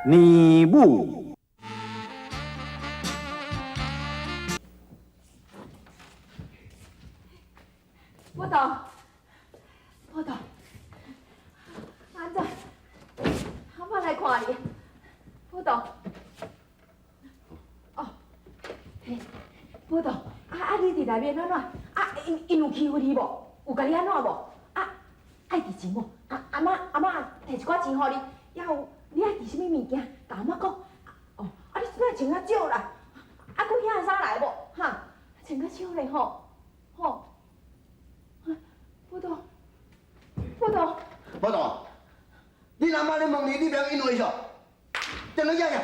年母。报道，报道，安怎？阿妈来看你。报道。哦，嘿，报道，你伫内面安怎？因有欺负你无？有甲你安怎无？爱伫钱无？阿妈摕一寡钱互你，也有你爱伫什么物件？甲阿妈讲。哦，你即摆穿较少啦，佫遐衫来无？哈，穿较少咧吼，吼。报道，报道，报道，你阿妈咧问你，你不要因为笑，等下爷，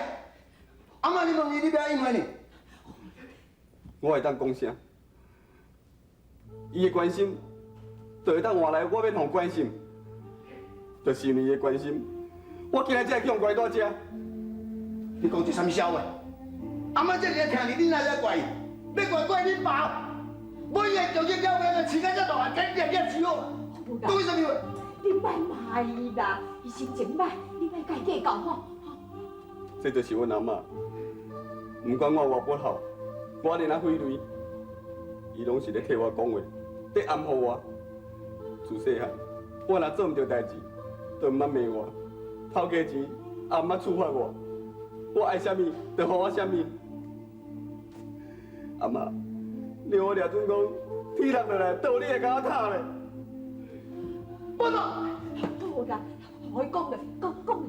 阿妈咧问你，你不要因为呢。我会当讲啥？伊的关心，就会当换来我要互关心，就是因为伊的关心，我今日才会去互怪大遮。你讲这什么笑话？阿妈这个听你，你哪在怪？要怪你爸。每日就去交兵，饲到这大，天天也饲好。讲什么话？你莫骂伊啦，伊心情歹，你莫甲伊计较吼。这就是阮阿嬷，不管我偌不好，我连啊费泪，伊拢是咧替我讲话，咧安抚我。自细汉，我若做唔到代志，就唔捌骂我。头家钱，阿嬷处罚我，我爱啥物，就互我啥物。阿嬷。令我掠准讲，天落落来，倒你会甲我踢咧。报道，好啦，互伊讲咧，讲咧。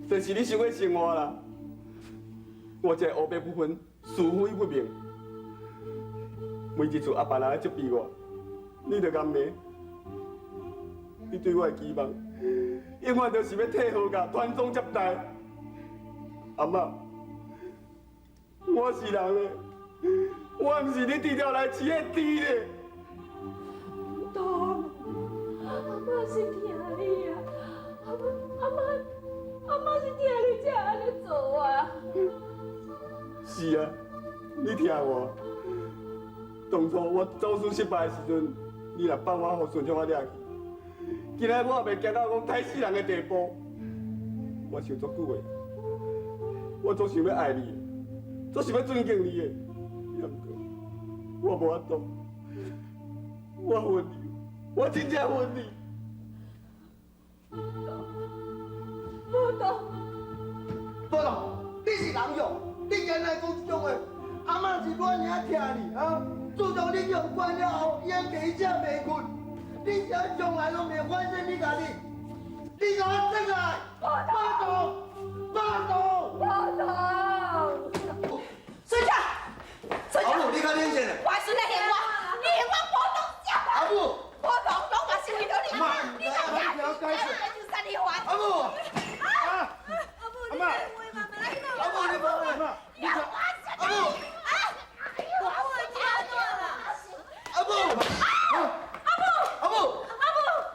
就是你想要生活啦。我这黑白不分，是非不明。每一次阿爸人来责备我，你就甲骂。你对我的期望，永远就是要替好甲传宗接代。阿嬷，我是人咧。我唔是你低调来饲的猪咧。东，阿妈是听你啊，阿妈是听你才安尼做啊。是啊，你听我。当初我走私失败的时阵，你若放我，互顺将我掠去。今仔我也袂行到讲杀死人的地步。我想足久的，我总想要爱你，总想要尊敬你的。也毋过，我无法度，我恨你，我真正恨你。报道，报道，你是人哟，你竟然讲这种话，阿妈是阮尔疼你啊！自从你用惯了后，眼皮才袂困，你想从来拢袂发现你家己，你给我转来！报道，报道，报道，孙家。阿母，你较冷静嘞！我孙来嫌我，你嫌我波动少啊！阿母，波动拢嘛是为了你，你哪样？就杀你还！阿母，阿妈，阿母，你别问嘛！你要我杀你！我听错了。阿母，阿母，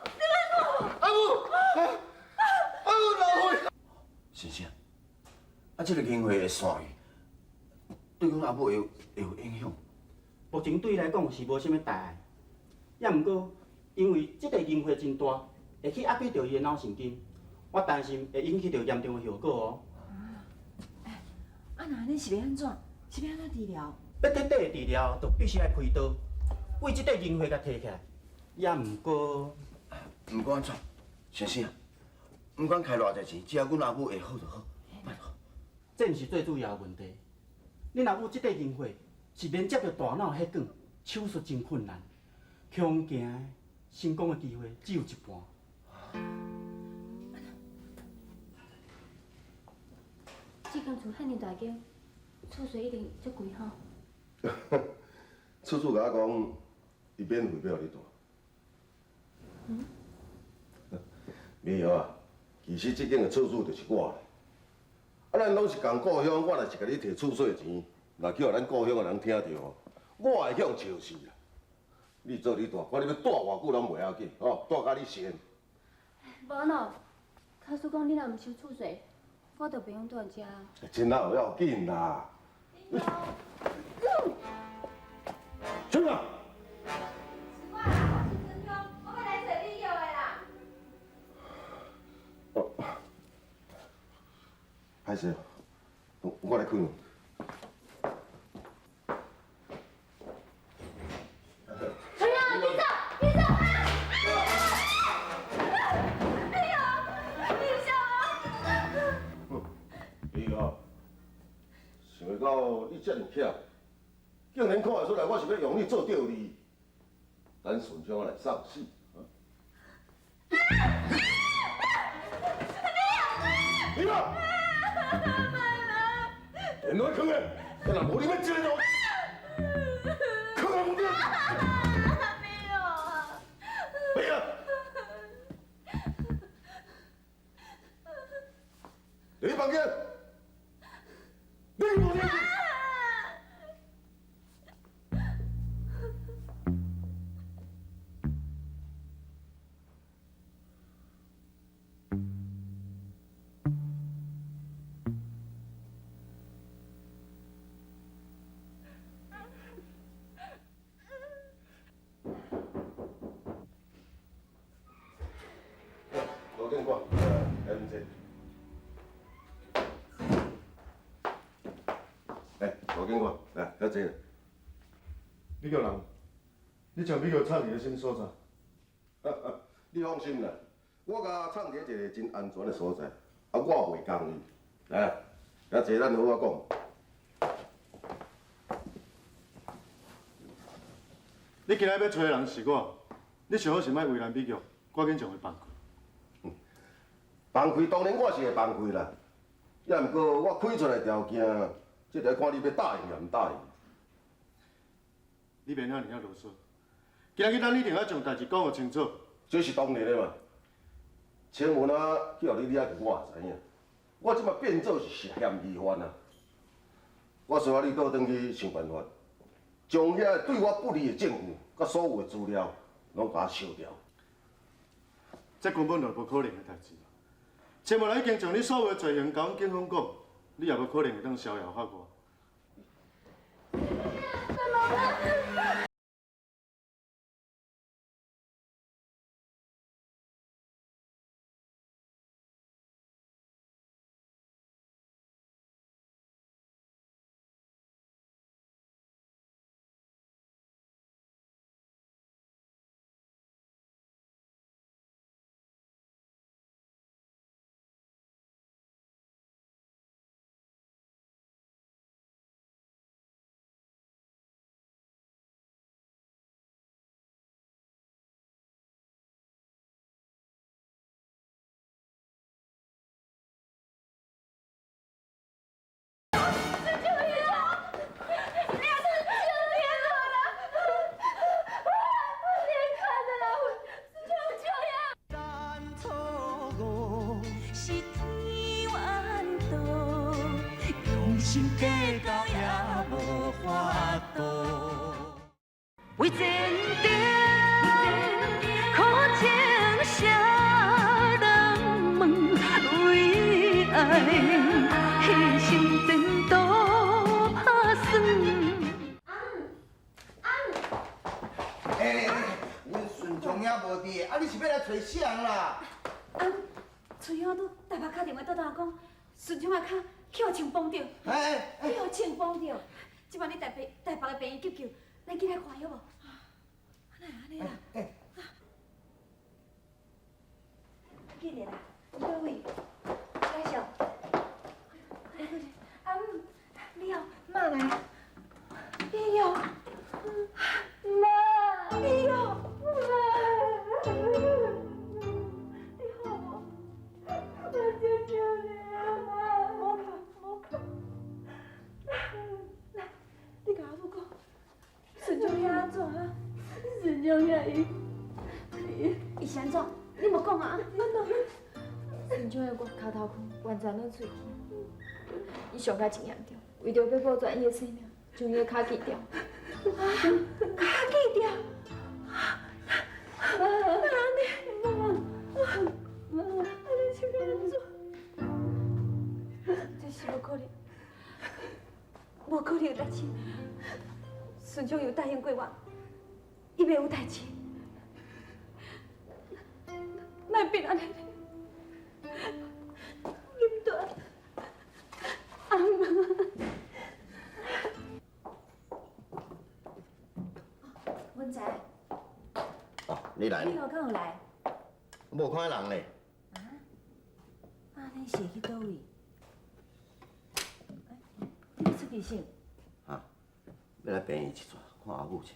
你来我！阿母，老岁。先生，这个经费的善意，对阮阿母会有影响？目前对伊来讲是无啥物大碍，也毋过因为即个经费真大，会去压迫到伊的脑神经，我担心会引起到严重的后果哦。那安尼是要安怎？是要安怎治疗？要彻底的治疗，就必须来开刀，为即个经费甲摕起来。也毋过安怎，先生，不管开偌济钱，只要阮阿母会好就好，拜托。这毋是最主要的问题。恁阿母即个经费是连接着大脑血管，手术真困难，恐惊成功的机会只有一半。这间厝遐尔大间，厝税一定足贵吼。厝主甲我讲，伊免费要互你住。没有啊，其实这间的厝主就是我。咱拢是共故乡，我若是甲你摕厝税钱，若叫咱故乡的人听到，我会向笑死啦。你做你住，管你要住偌久拢袂要紧，哦，住甲你闲。无喏，卡叔讲你若毋收厝税，我就袂用住遮。真哪有要紧啦？春啊！歹歹势，我来开门。哎呀，你走，你走啊！哎呀，你走！你啊，想袂到你这么巧，竟然看得出来我是要用你做吊你，咱顺昌来送死。你啊！电脑放下，要若无你要接我，放下门顶。没有啊。别啊！你房间，你房间。罗警官，M Z。罗警官，来，遐坐。你叫人，你将美国藏伫咧什么所在？你放心啦，我甲藏伫一个真安全的所在，我袂讲你。来，遐坐，咱好好讲。你今仔要找的人是我，你最好是莫为难美玉，赶紧将伊放开。放开当然我是会放开啦，也毋过我开出来条件，这得看你要答应也毋答应。你免遐尔啰嗦，今日咱一定要将代志讲个清楚。这是当然的嘛。请问啊，去互你掠去，我也知影。我即马变做是嫌疑犯啊！我需要你倒转去想办法，将遐对我不利的证据甲所有的资料，拢甲我烧掉。这根本就无可能的代志。请问已经将你所有的罪行甲阮警方讲，你也无可能会当逍遥法外。心计较也无法度，为前程苦情谁人问？为爱牺牲前途打算。阮顺昌也无伫，啊，你是要来找谁人啦？翠香拄台北打电话倒倒讲，顺昌的脚去互枪绑着，去互枪绑着。即摆你台北的病院急救，咱进来看好无？安尼啦。记得啦，各位，介绍。你好，妈来。你好，妈。你好，妈。你好无？我求求你啊，妈！莫哭。来，你甲阿母讲，顺昌遐安怎啊？顺昌遐伊是安怎？你莫讲啊！顺昌的我脚头壳完全软脆糊，伊伤甲真严重，为着要保全伊的性命，将伊的脚锯掉。脚锯掉！你是要安怎？这是无可能，无可能的代志。顺昌有答应过我，伊袂有代志。咱变安尼，nghiêm断。你来呢？你后敢有来？无看人咧。啊，你是去倒位？你出去先。啊，要来病院一撮，看阿母一下。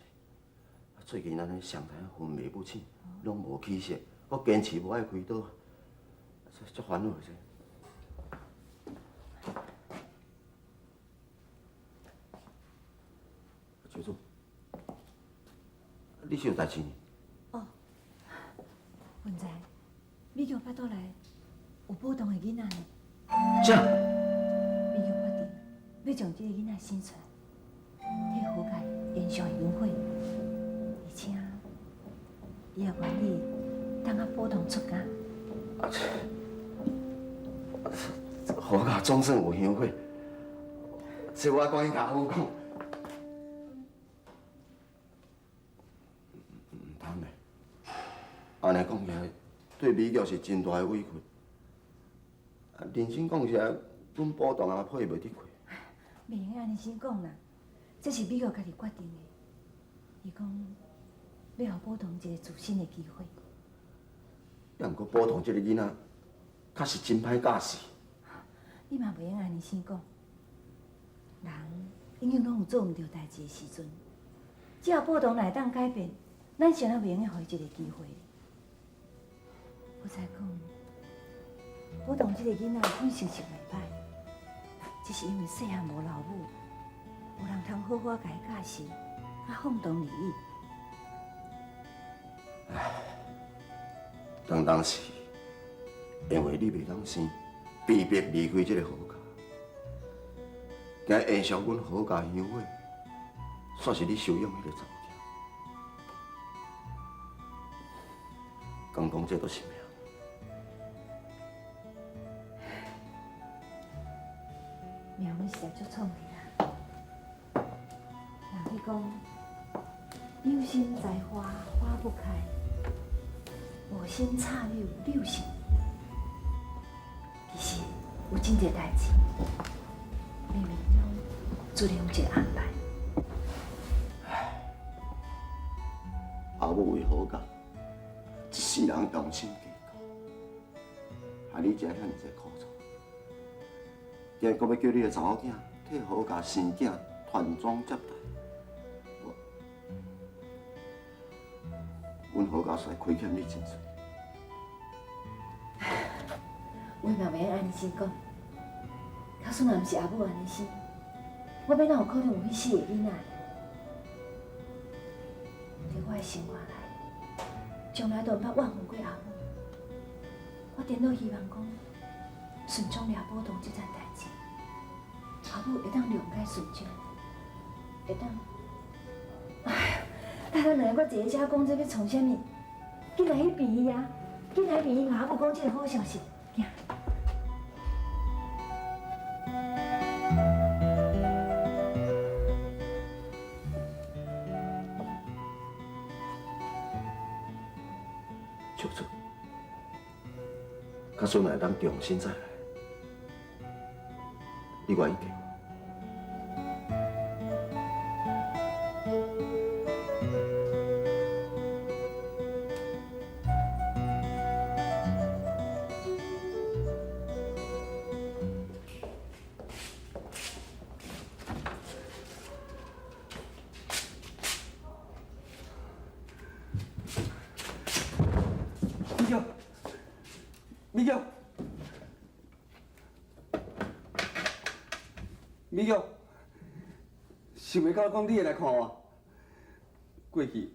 最近安尼上台昏迷不醒，拢无起色，我坚持无爱开刀，足烦恼者。小主，你是有代志呢？哦，文才，美玉巴倒来有波动的囡仔呢。这美玉决定要将这个囡仔生出来，替好家延续恩惠，而且伊也愿意等下波动出家。好家总算有香火，所以我赶紧甲阿母讲。安尼讲起来，对美玉是真大的委屈。认真讲起来，阮宝堂也配袂得过。袂用安尼先讲啦，这是美玉家己决定的。伊讲要互宝堂一个自新的机会。也毋过宝堂这个囡仔，确实真歹教示。你嘛袂用安尼先讲，人永远拢有做毋对代志的时阵，只要宝堂来当改变，咱谁也袂用互伊一个机会。我才讲，宝堂这个囡仔本性是袂歹，只是因为细汉无老母，无人通好好甲伊教示，甲放动利益。当时因为你袂当生，逼迫离开这个好家，今延续阮好家香火，算是你收养迄个查某囝。讲讲这都是命。命运实在足创的啦。人去讲，有心栽花花不开，无心插柳柳成荫。其实有真侪代志，命运中自然有一个安排。阿母为好家，一世人用心计较，害你吃遐尼济苦楚。今日阁要叫你个查某囝替好家生囝传宗接代，阮好家煞亏欠你真多。我嘛袂用安尼先讲，假使若毋是阿母安尼生，我要哪有可能有迄四个囡仔？伫我的生活内，从来都毋捌怨恨过阿母。我颠倒希望讲，顺从抓宝堂这件代志，阿母会当谅解顺从，会当。哎，咱两个坐遮讲这要创啥物？紧来去病院啊！紧来病院，甲阿母讲这个好消息，行。小主，假使若会当重新再来，你愿意给我？美玉，想袂到讲你会来看我。过去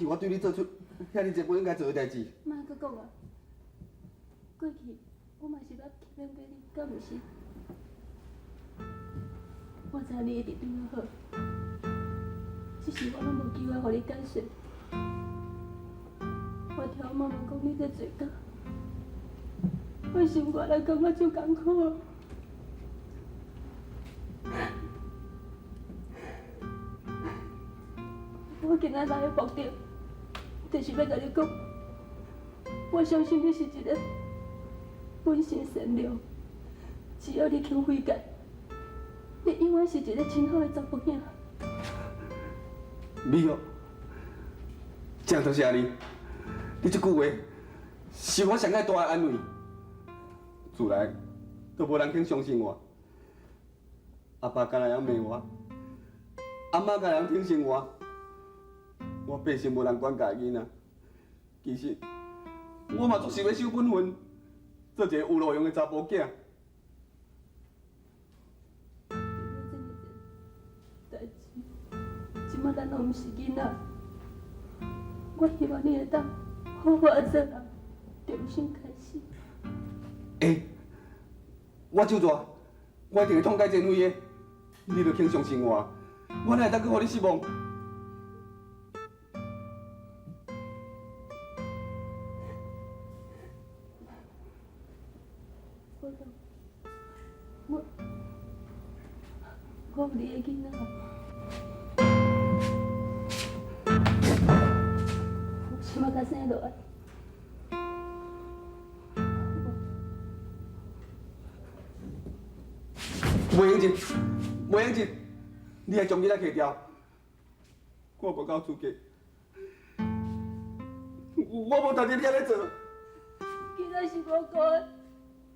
我对你做出遐尼济不应该做的代志。莫阁讲啊！过去我嘛是捌欺骗过你，敢毋是？我知你一直对我好，只是我拢无机会互你解释。我听我妈妈讲你在做工，我心肝来感觉足艰苦啊！我今仔来的目的，就是要甲你讲，我相信你是一个本性善良，只要你肯悔改，你永远是一个真好的查甫囝。美玉，真多谢你，你这句话是我上爱大的安慰。自来都无人肯相信我，阿爸敢若还骂我，阿妈敢若挺生我，我百姓无人管教囡仔。其实我嘛足想要守本分，做一个有路用的查甫囝。代志，即马咱拢毋是囡仔，我希望你会当好好做人，重新开始。会，我就做，我一定会痛改前非的。你着肯相信我，我哪会当搁互你失望？我有你的囡仔，我想要甲生落来。袂用紧，袂用紧，你还将囡仔摕掉，我无够资格，我无当日遐咧做。囡仔是我顾的，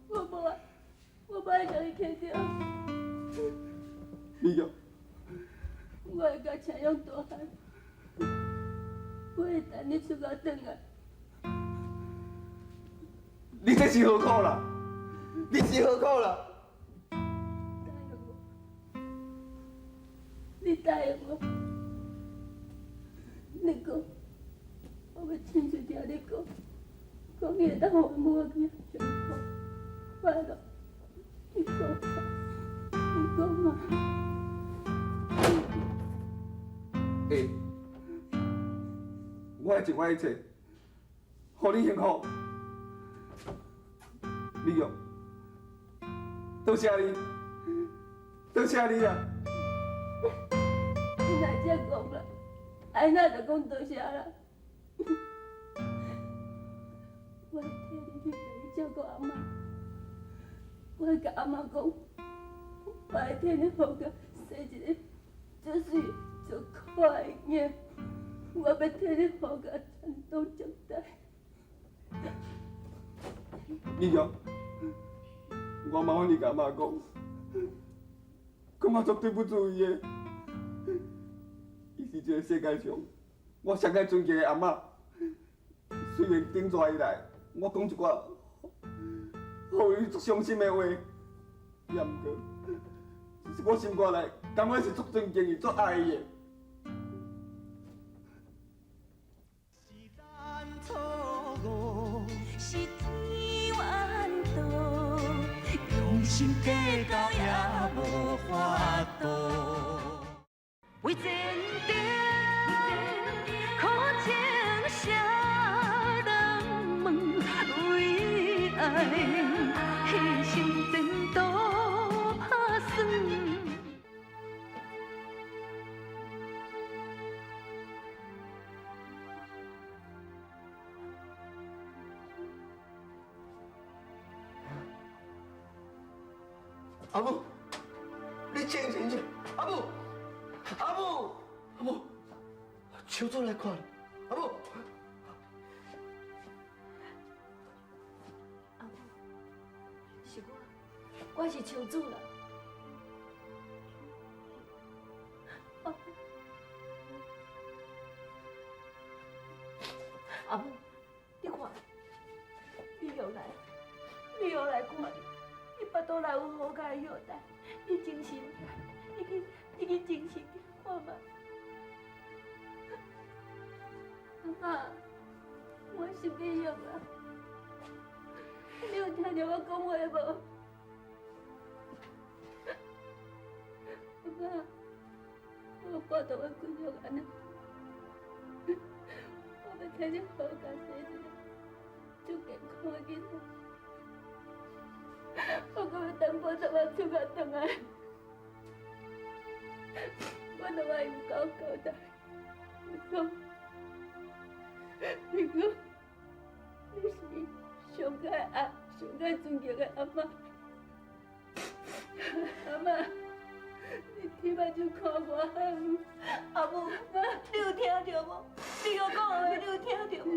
我无爱将伊摕掉。李玉，我会甲请养大汉，我会等你出国转来。你这是何苦啦？你是何苦啦？你答应我，你讲，我要亲嘴听你讲，讲你会当互我母囝幸福快乐。你讲嘛，你讲嘛。会，我会尽我一切，互你幸福。李玉，多谢你，多谢你啊！你若这样讲啦，安那就讲多谢啦。我会替你去陪你照顾阿妈，我会甲阿妈讲，我会替你好个生一个足水足可爱的囝，我要替你好个传宗接代。李玉，我麻烦你甲阿妈讲，我嘛绝对不注意的。伊是这个世界上我上爱尊敬的阿嬷。虽然顶逝以来，我讲一寡互伊足伤心的话，也毋过，是我心肝内感觉是足尊敬伊、足爱伊的。是天缘道，用心计较也无法度。为前程苦情啥人问？为爱牺牲前途打算。阿母，你清醒醒！阿母，阿母，阿母，求主来看，阿母。阿母，是我是求主啦。阿母，你看，你又来看。你巴肚内有好佳的药代，你精神，你去精神看嘛。阿妈，我是美玉啊，你有听到我讲话无？阿妈，我巴肚的骨肉安尼，我要替你好甲生一个足健康的囡仔。我搁要等我怎啊出国转来，我都爱有够交代。你讲，你是上爱爱、上爱尊敬的阿妈，阿妈，你起码就看我。阿母，你有听到无？你我讲的话，你有听到无？